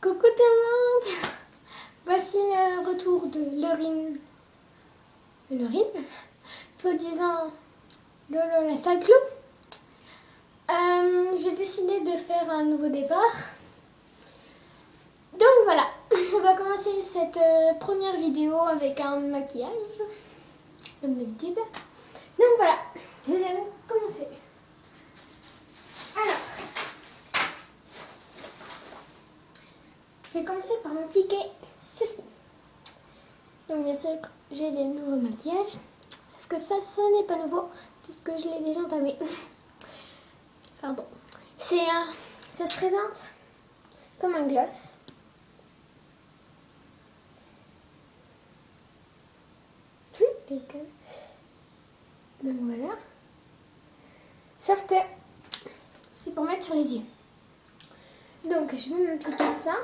Coucou tout le monde. Voici un retour de Laurine, soi-disant Lolo la Saclou. J'ai décidé de faire un nouveau départ. Donc voilà, on va commencer cette première vidéo avec un maquillage, comme d'habitude. Donc voilà, nous allons commencer. Alors, je vais commencer par m'appliquer ceci. Donc bien sûr, j'ai des nouveaux maquillages, sauf que ça n'est pas nouveau, puisque je l'ai déjà entamé. Pardon. Ça se présente comme un gloss. Donc voilà. Sauf que c'est pour mettre sur les yeux. Donc je vais m'appliquer ça.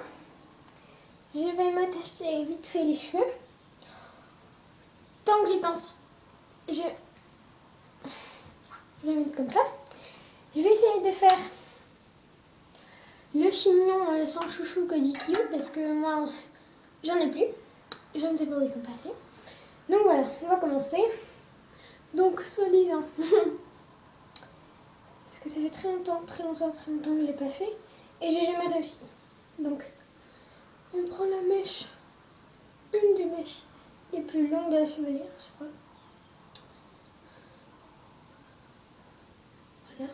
Je vais m'attacher vite fait les cheveux. Tant que j'y pense, je vais mettre comme ça. Je vais essayer de faire le chignon sans chouchou que dit Q, parce que moi j'en ai plus. Je ne sais pas où ils sont passés. Donc voilà, on va commencer. Donc soi-disant, parce que ça fait très longtemps que je ne l'ai pas fait et j'ai jamais réussi. Donc on prend la mèche, une des mèches les plus longues de la chevalière, je crois. Voilà.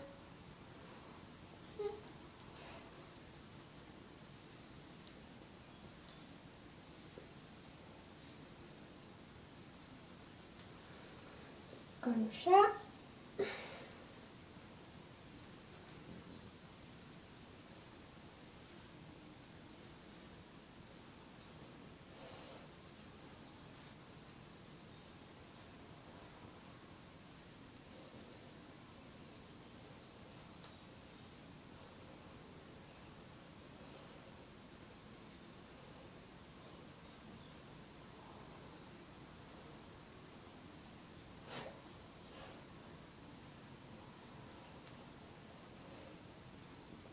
Comme ça.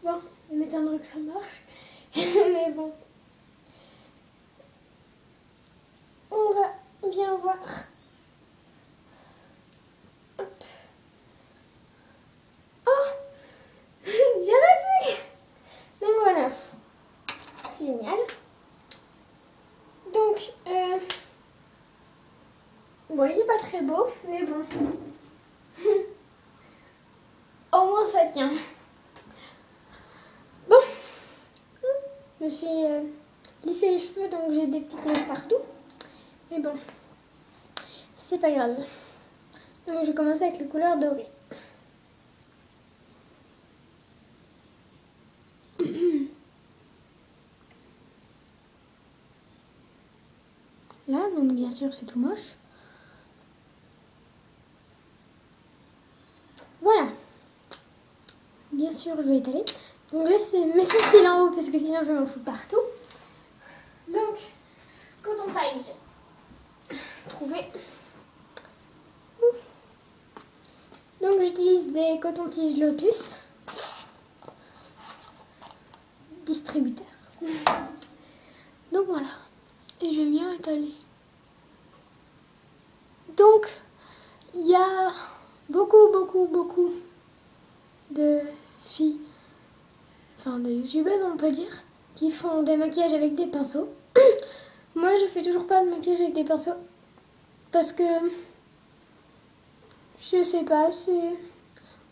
Bon, il m'étonnerait que ça marche, mais bon. On va bien voir. Hop. Oh, j'ai réussi. Donc voilà, c'est génial. Donc, bon, il n'est pas très beau, mais bon. Au moins ça tient. Bon, je me suis lissé les cheveux, donc j'ai des petites nœuds partout. Mais bon, c'est pas grave. Donc je vais commencer avec les couleurs dorées. Là, donc bien sûr c'est tout moche. Voilà. Bien sûr je vais étaler. Donc là c'est mes sourcils en haut parce que sinon je m'en fous partout. Donc, coton tige. Trouvé. Donc j'utilise des cotons-tiges Lotus. Distributeur. Donc voilà. Et je viens étaler. Donc, il y a beaucoup de filles, enfin de youtubeuses on peut dire, qui font des maquillages avec des pinceaux. Moi je fais toujours pas de maquillage avec des pinceaux parce que je sais pas, c'est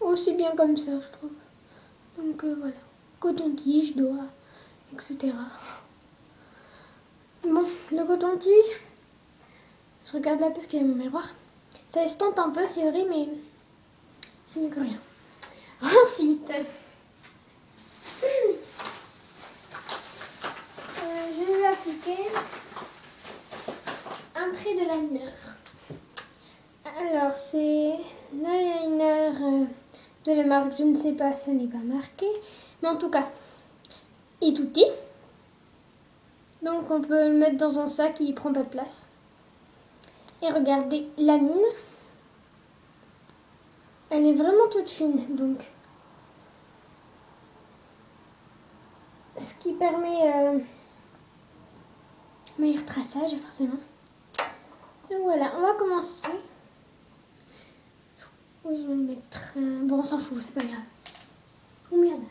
aussi bien comme ça je trouve. Donc voilà, coton-tige, doigts, etc. Bon, le coton-tige, je regarde là parce qu'il y a mon miroir. Ça estompe un peu, c'est horrible, mais c'est mieux que rien. Ensuite, je vais appliquer un trait de liner. Alors, c'est l'eyeliner de la marque, je ne sais pas, ça n'est pas marqué. Mais en tout cas, il est tout petit. Donc, on peut le mettre dans un sac, il ne prend pas de place. Et regardez la mine. Elle est vraiment toute fine, donc ce qui permet meilleur traçage forcément. Donc voilà, on va commencer. Oui, je vais le mettre. Bon, on s'en fout, c'est pas grave. Oh merde.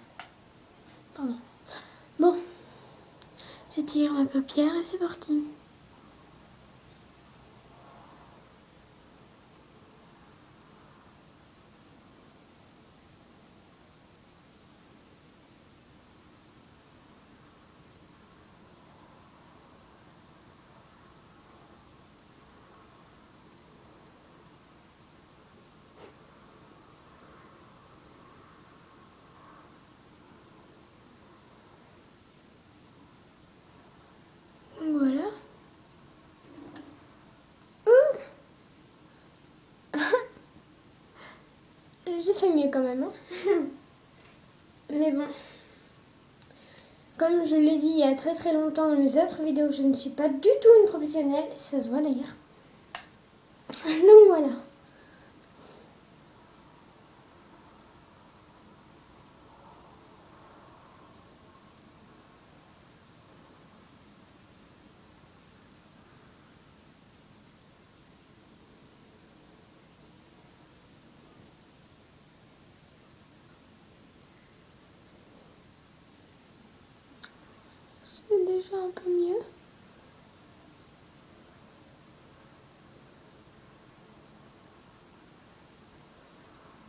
Pardon. Bon, je tire ma paupière et c'est parti. Voilà. J'ai fait mieux quand même. Hein. Mais bon. Comme je l'ai dit il y a très longtemps dans mes autres vidéos, je ne suis pas du tout une professionnelle. Ça se voit d'ailleurs. Donc voilà. C'est déjà un peu mieux.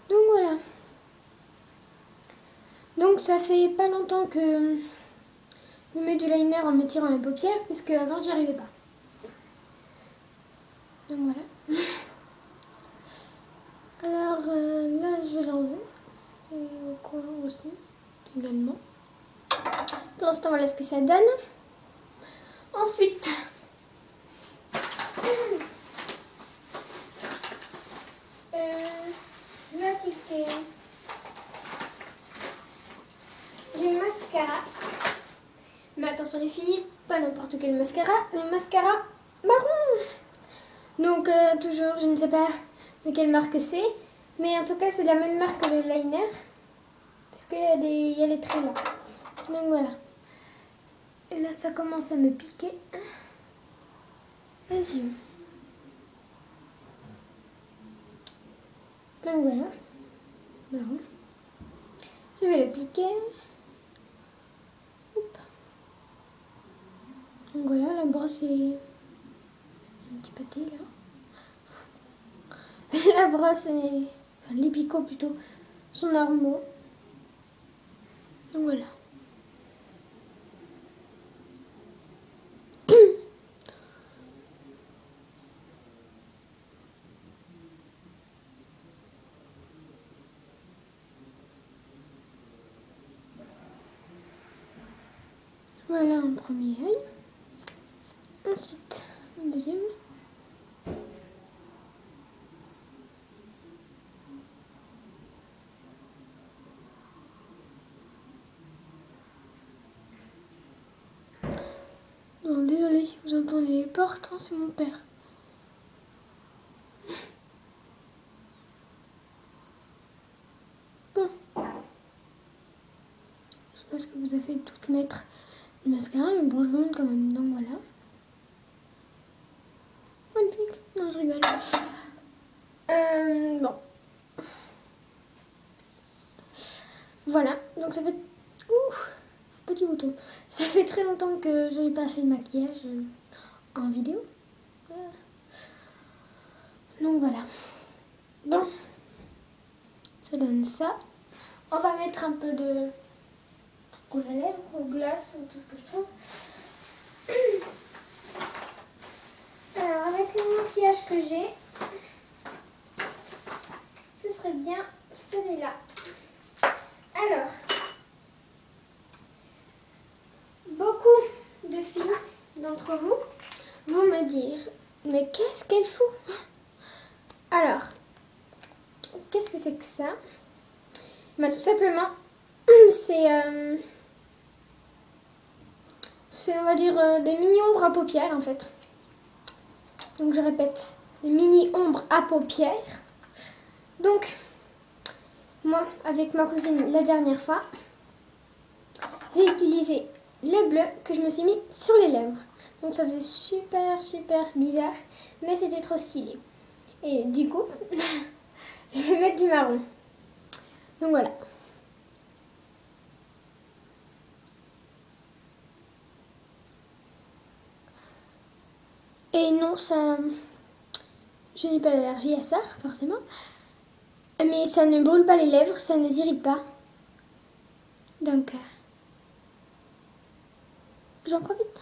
Donc voilà. Donc ça fait pas longtemps que je mets du liner en me tirant les paupières, puisque avant j'y arrivais pas. Donc voilà. Alors là je vais l'enlever. Et au coin aussi, également. Pour l'instant voilà ce que ça donne. Ensuite, je vais appliquer du mascara. Mais attention les filles, pas n'importe quel mascara, le mascara marron. Donc toujours, je ne sais pas de quelle marque c'est, mais en tout cas c'est de la même marque que le liner, parce qu'il y a les traits là. Donc voilà. Et là ça commence à me piquer les yeux. Donc voilà. Marron. Je vais le piquer. Hop. Donc voilà, la brosse est un petit pâté là. La brosse est... Enfin, les picots plutôt sont normaux. Donc voilà. Voilà un premier œil. Ensuite, un deuxième. Non, désolé si vous entendez les portes, hein, c'est mon père. Bon. Je sais pas ce que vous avez fait tout mettre le mascara, mais bon, je vous montre quand même. Donc voilà. Magnifique. Non, je rigole. Bon. Voilà. Donc ça fait... Ouf, petit bouton. Ça fait très longtemps que je n'ai pas fait de maquillage en vidéo. Donc voilà. Bon. Ça donne ça. On va mettre un peu de rouge à lèvres, ou glace, ou tout ce que je trouve. Alors, avec le maquillage que j'ai, ce serait bien celui-là. Alors, beaucoup de filles d'entre vous vont me dire, mais qu'est-ce qu'elle fout? Alors, qu'est-ce que c'est que ça? Bah, tout simplement, c'est on va dire des mini-ombres à paupières en fait. Donc je répète, des mini-ombres à paupières. Donc, moi, avec ma cousine la dernière fois, j'ai utilisé le bleu que je me suis mis sur les lèvres. Donc ça faisait super bizarre, mais c'était trop stylé. Et du coup, je vais mettre du marron. Donc voilà. Et non, ça... Je n'ai pas d'allergie à ça, forcément. Mais ça ne brûle pas les lèvres, ça ne les irrite pas. Donc, j'en profite.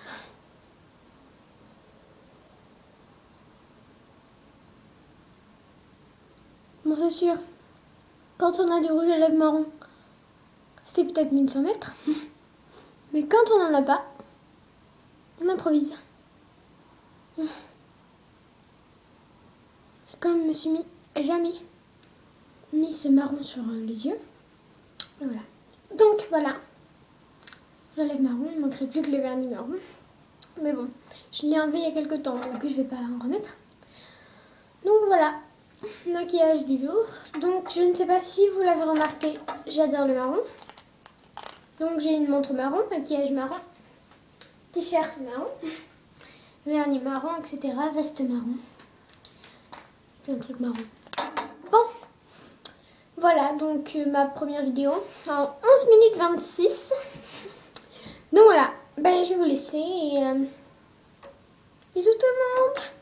Bon, c'est sûr, quand on a du rouge à lèvres marron, c'est peut-être mieux de s'en mettre. Mais quand on n'en a pas, on improvise. Comme je me suis jamais mis ce marron sur les yeux. Voilà. Donc voilà. La lèvre marron, il ne manquerait plus que le vernis marron. Mais bon, je l'ai enlevé il y a quelques temps, donc je ne vais pas en remettre. Donc voilà, maquillage du jour. Donc je ne sais pas si vous l'avez remarqué, j'adore le marron. Donc j'ai une montre marron, maquillage marron, t-shirt marron, vernis marron, etc. Veste marron. Plein de trucs marron. Bon, voilà donc ma première vidéo en 11 minutes 26. Donc voilà, ben, je vais vous laisser et bisous tout le monde.